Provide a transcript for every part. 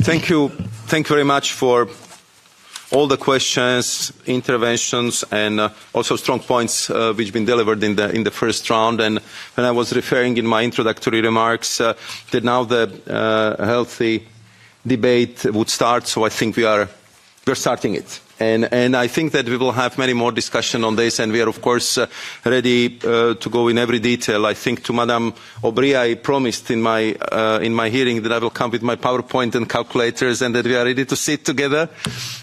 Thank you very much for all the questions, interventions, and also strong points which have been delivered in the first round. And when I was referring in my introductory remarks that now the healthy debate would start, so I think we're starting it. And I think that we will have many more discussion on this, and we are of course ready to go in every detail. I think to Madame Aubry I promised in my hearing that I will come with my PowerPoint and calculators and that we are ready to sit together.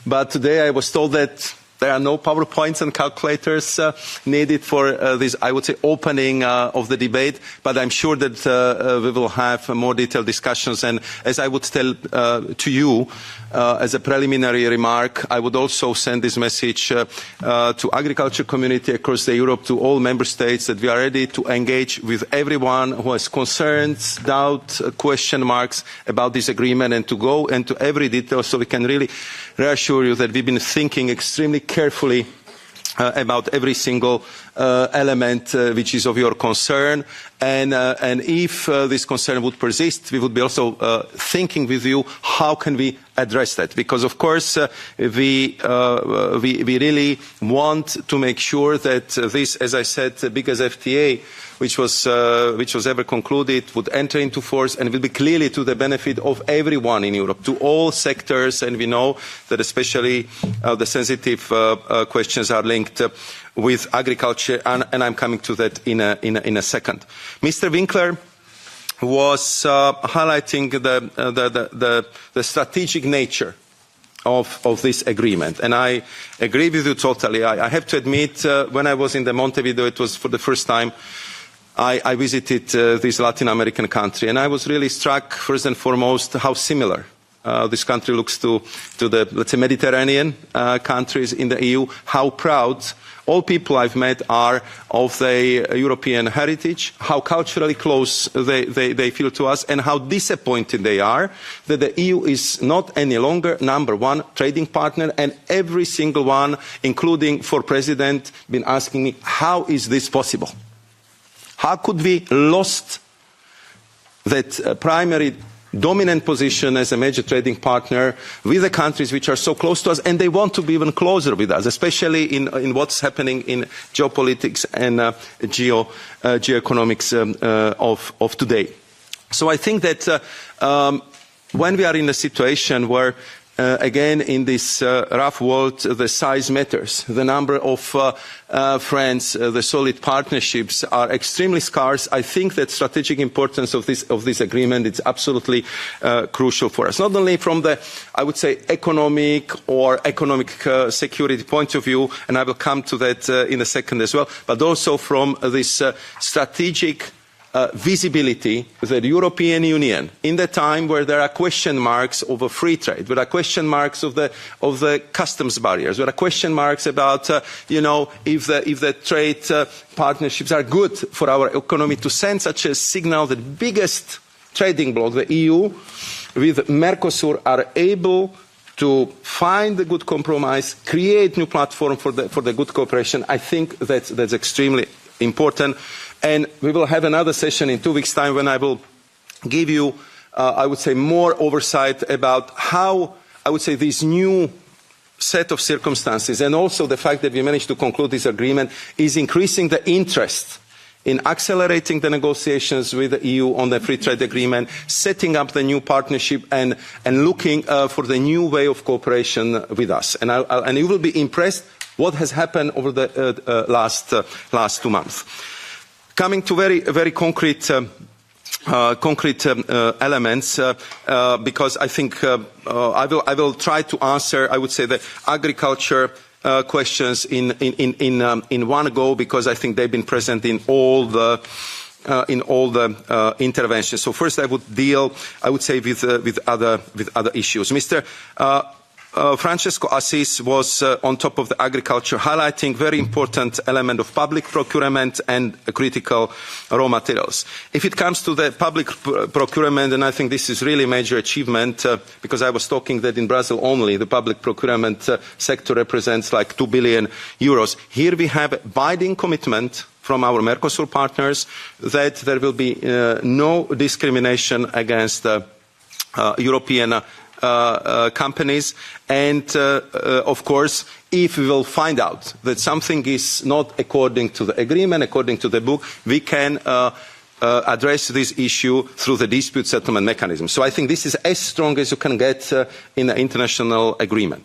But today I was told that there are no PowerPoints and calculators needed for this, I would say, opening of the debate. But I'm sure that we will have more detailed discussions. And as I would tell to you, as a preliminary remark, I would also send this message to agriculture community across Europe, to all member states, that we are ready to engage with everyone who has concerns, doubt, question marks about this agreement, and to go into every detail so we can really reassure you that we've been thinking extremely carefully about every single element which is of your concern, and if this concern would persist, we would be also thinking with you how can we address that, because of course we really want to make sure that this, as I said, the biggest FTA which was ever concluded would enter into force and will be clearly to the benefit of everyone in Europe, to all sectors, and we know that especially the sensitive questions are linked with agriculture, and I'm coming to that in a second. Mr. Winkler was highlighting the strategic nature of this agreement, and I agree with you totally. I have to admit, when I was in Montevideo, it was for the first time I visited this Latin American country, and I was really struck, first and foremost, how similar this country looks to the, let's say, Mediterranean countries in the EU, how proud all people I've met are of their European heritage, how culturally close they feel to us, and how disappointed they are that the EU is not any longer #1 trading partner. And every single one, including for President, been asking me, how is this possible? How could we lost that primary dominant position as a major trading partner with the countries which are so close to us, and they want to be even closer with us, especially in what's happening in geopolitics and geoeconomics of today. So I think that when we are in a situation where again, in this rough world, the size matters. The number of friends, the solid partnerships are extremely scarce. I think that strategic importance of this agreement is absolutely crucial for us. Not only from the, I would say, economic security point of view, and I will come to that in a second as well, but also from this strategic visibility that the European Union, in the time where there are question marks over free trade, there are question marks of the customs barriers, there are question marks about, if the trade partnerships are good for our economy, to send such a signal that biggest trading bloc, the EU, with Mercosur, are able to find a good compromise, create new platform for the good cooperation. I think that's extremely important. And we will have another session in 2 weeks' time when I will give you, I would say, more oversight about how, I would say, this new set of circumstances, and also the fact that we managed to conclude this agreement, is increasing the interest in accelerating the negotiations with the EU on the free trade agreement, setting up the new partnership, and looking for the new way of cooperation with us. And you will be impressed what has happened over the last 2 months. Coming to very concrete elements, because I think I will try to answer, I would say, the agriculture questions in one go, because I think they've been present in all the interventions. So first, I would deal, I would say, with other issues. Mr. Francesco Assis was on top of the agriculture, highlighting very important element of public procurement and critical raw materials. If it comes to the public procurement, and I think this is really a major achievement, because I was talking that in Brazil only, the public procurement sector represents like 2 billion euros. Here we have a binding commitment from our Mercosur partners that there will be no discrimination against European companies. And, of course, if we will find out that something is not according to the agreement, according to the book, we can address this issue through the dispute settlement mechanism. So I think this is as strong as you can get in an international agreement.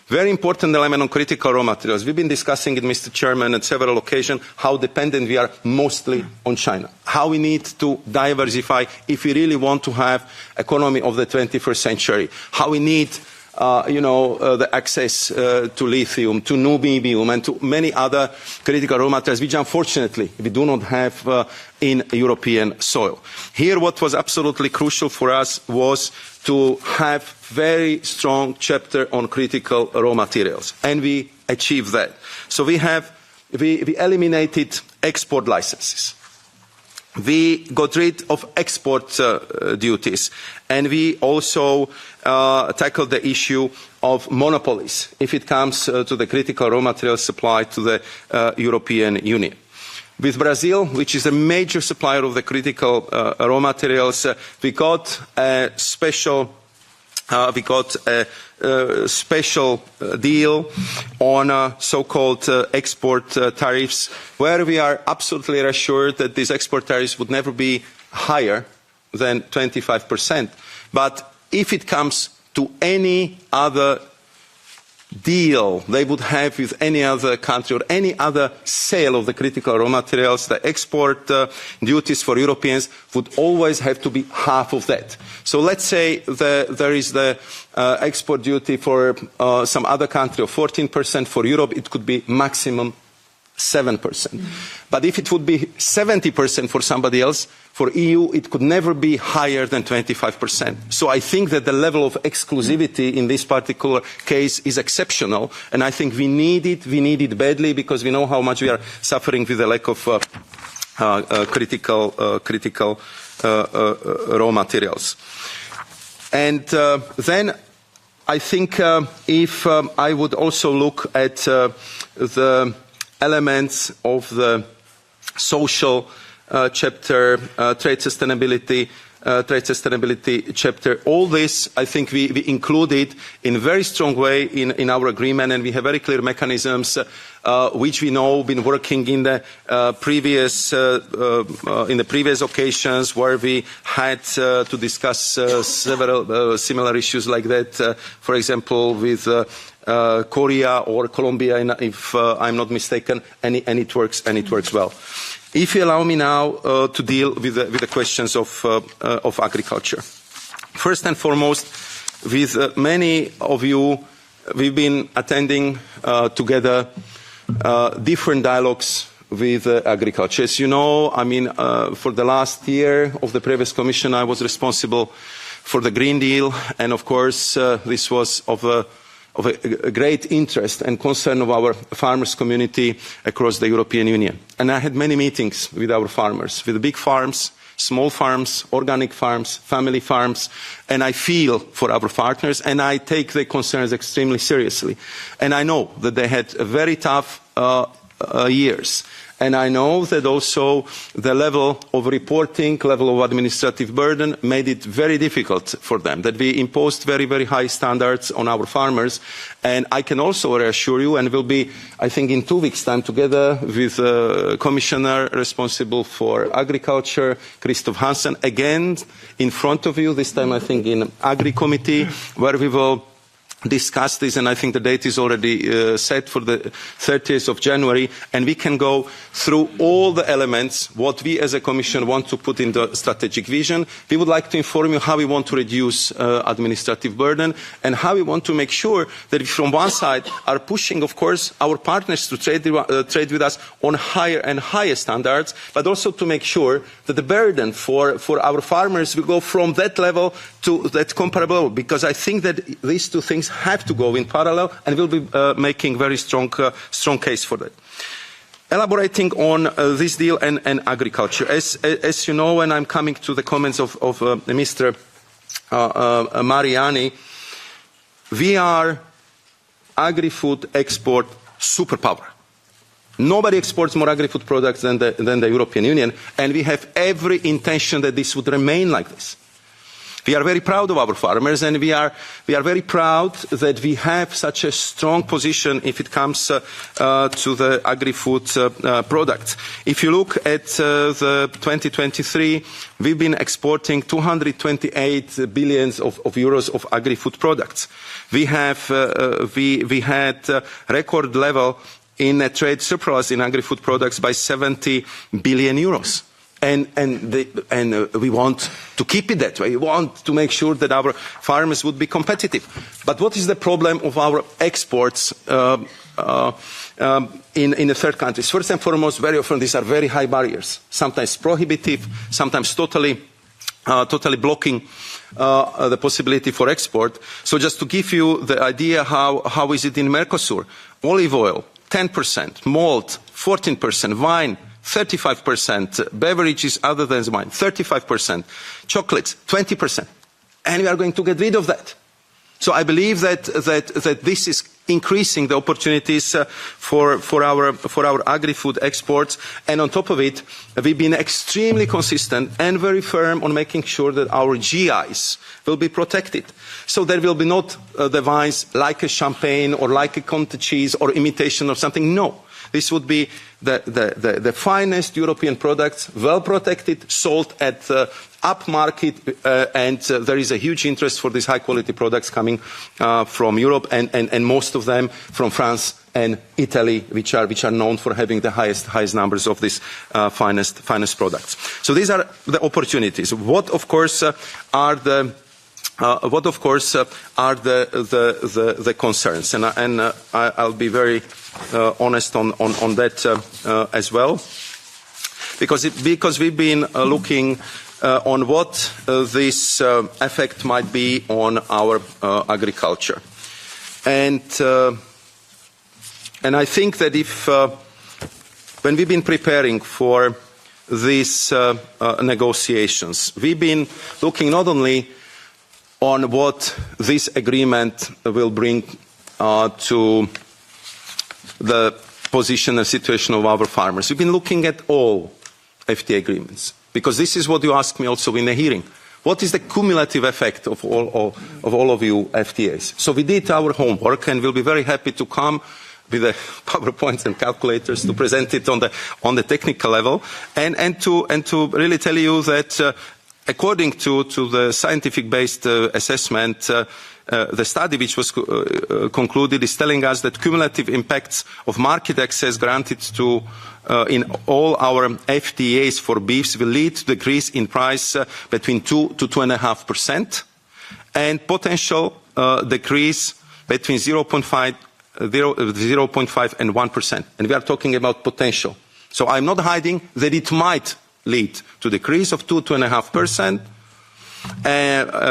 Very important element on critical raw materials. We've been discussing it, Mr. Chairman, on several occasions, how dependent we are mostly on China. How we need to diversify if we really want to have economy of the 21st century. How we need the access to lithium, to niobium, and to many other critical raw materials, which unfortunately we do not have in European soil. Here, what was absolutely crucial for us was to have very strong chapter on critical raw materials, and we achieved that. So we eliminated export licenses. We got rid of export duties, and we also tackled the issue of monopolies if it comes to the critical raw material supply to the European Union. With Brazil, which is a major supplier of the critical raw materials, we got a special deal on so-called export tariffs, where we are absolutely assured that these export tariffs would never be higher than 25%. But if it comes to any other deal they would have with any other country or any other sale of the critical raw materials, the export duties for Europeans would always have to be half of that. So let's say there is the export duty for some other country of 14%. For Europe, it could be maximum 7%. But if it would be 70% for somebody else, for EU, it could never be higher than 25%. So I think that the level of exclusivity in this particular case is exceptional, and I think we need it badly, because we know how much we are suffering with the lack of critical raw materials. And then I think if I would also look at the elements of the social chapter, trade sustainability chapter, all this I think we included in a very strong way in our agreement, and we have very clear mechanisms which we know been working in the previous occasions where we had to discuss several similar issues like that, for example with Korea or Colombia, if I'm not mistaken, and it works well. If you allow me now to deal with the questions of agriculture. First and foremost, with many of you, we've been attending together different dialogues with agriculture. As you know, for the last year of the previous Commission, I was responsible for the Green Deal, and of course, this was of a great interest and concern of our farmers community across the European Union. And I had many meetings with our farmers, with the big farms, small farms, organic farms, family farms, and I feel for our partners, and I take their concerns extremely seriously. And I know that they had very tough years. And I know that also the level of reporting, level of administrative burden made it very difficult for them, that we imposed very, very high standards on our farmers. And I can also reassure you, and we'll be, I think, in 2 weeks' time together with the Commissioner responsible for agriculture, Christoph Hansen, again in front of you, this time I think in Agri Committee, where we will discuss this, and I think the date is already set for the 30th of January, and we can go through all the elements, what we as a Commission want to put in the strategic vision. We would like to inform you how we want to reduce administrative burden, and how we want to make sure that we, from one side, are pushing, of course, our partners to trade with us on higher and higher standards, but also to make sure that the burden for our farmers will go from that level to that comparable level, because I think that these two things have to go in parallel, and we'll be making very strong case for that. Elaborating on this deal and agriculture, as you know, and I'm coming to the comments of Mr. Mariani, we are agri-food export superpower. Nobody exports more agri-food products than the European Union, and we have every intention that this would remain like this. We are very proud of our farmers, and we are very proud that we have such a strong position if it comes to the agri-food products. If you look at the 2023, we've been exporting 228 billion of euros of agri-food products. We had record level in a trade surplus in agri-food products by 70 billion euros. And we want to keep it that way. We want to make sure that our farmers would be competitive. But what is the problem of our exports in the third countries? First and foremost, very often these are very high barriers, sometimes prohibitive, sometimes totally blocking the possibility for export. So just to give you the idea how is it in Mercosur, olive oil, 10%, malt, 14%, wine, 35%, beverages other than wine, 35%, chocolates, 20%. And we are going to get rid of that. So I believe that this is increasing the opportunities for our agri-food exports. And on top of it, we've been extremely consistent and very firm on making sure that our GIs will be protected. So there will be not the wines like a champagne or like a Conte cheese or imitation of something. No. This would be the finest European products, well protected, sold at upmarket, and there is a huge interest for these high quality products coming from Europe, and most of them from France and Italy, which are known for having the highest numbers of these finest products. So these are the opportunities. What of course are the concerns, and I'll be very honest on that as well, because we've been looking on what this effect might be on our agriculture, and I think that if when we've been preparing for these negotiations, we've been looking not only on what this agreement will bring to the position and situation of our farmers. We've been looking at all FTA agreements, because this is what you asked me also in the hearing. What is the cumulative effect of all of you FTAs? So we did our homework, and we'll be very happy to come with the PowerPoints and calculators to present it on the technical level, and to really tell you that according to the scientific-based assessment, the study which was concluded is telling us that cumulative impacts of market access granted to in all our FTAs for beefs will lead to decrease in price between 2 to 2.5%, and potential decrease between 0.5 and 1%. And we are talking about potential. So I'm not hiding that it might lead to decrease of 2 to 2.5%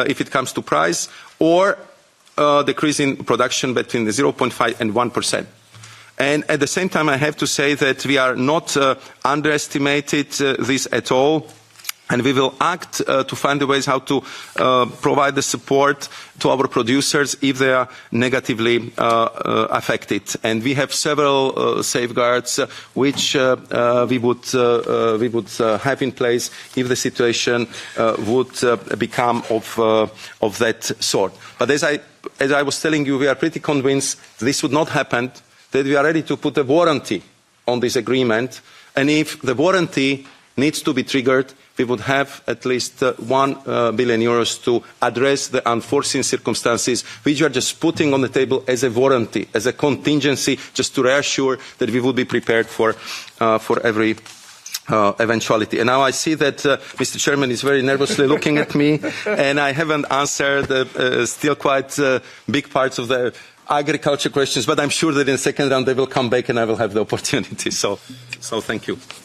if it comes to price, or decrease in production between the 0.5 and 1%. And at the same time, I have to say that we are not underestimated this at all, and we will act to find the ways how to provide the support to our producers if they are negatively affected. And we have several safeguards which we would have in place if the situation would become of that sort. But as I was telling you, we are pretty convinced this would not happen, that we are ready to put a warranty on this agreement, and if the warranty needs to be triggered, we would have at least 1 billion euros to address the unforeseen circumstances which we are just putting on the table as a warranty, as a contingency, just to reassure that we would be prepared for every eventuality. And now I see that Mr. Chairman is very nervously looking at me, and I haven't answered still quite big parts of the agriculture questions, but I'm sure that in the second round they will come back and I will have the opportunity. So thank you.